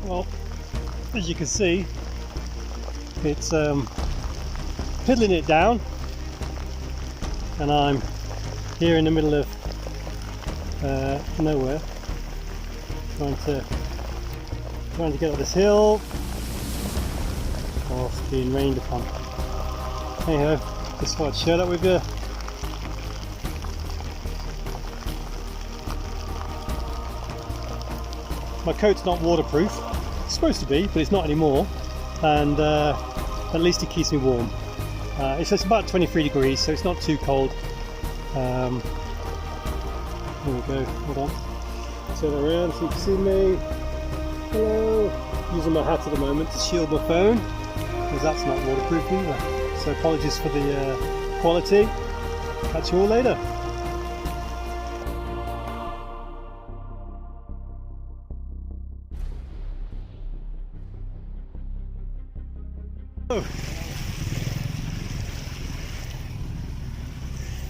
Well, as you can see, it's piddling it down, and I'm here in the middle of nowhere, trying to get up this hill whilst being rained upon. Anyhow, just thought I'd share that with you. My coat's not waterproof. It's supposed to be, but it's not anymore, and at least it keeps me warm. It's about 23 degrees, so it's not too cold. There we go, hold on. Turn around so you can see me. Hello. Using my hat at the moment to shield my phone, because that's not waterproof either. So apologies for the quality. Catch you all later.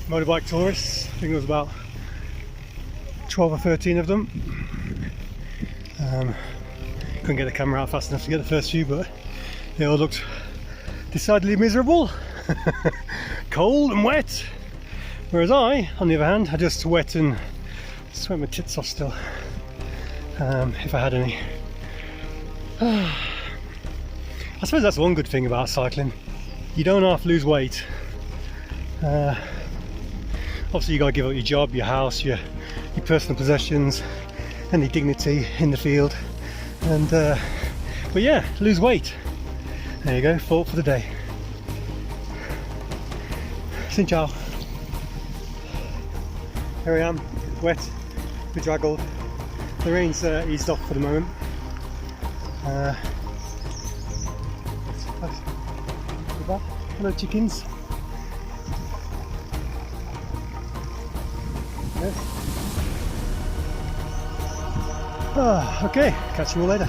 Motorbike tourists, I think there was about 12 or 13 of them. Couldn't get the camera out fast enough to get the first few, but they all looked decidedly miserable. Cold and wet. Whereas I, on the other hand, I just sweat my tits off still, if I had any. I suppose that's one good thing about cycling. You don't have to lose weight. Obviously you got to give up your job, your house, your personal possessions, any dignity in the field, and but yeah, lose weight. There you go, thought for the day. Xin chào. Here I am, wet, bedraggled. The rain's eased off for the moment. Hello chickens. Okay, catch you all later.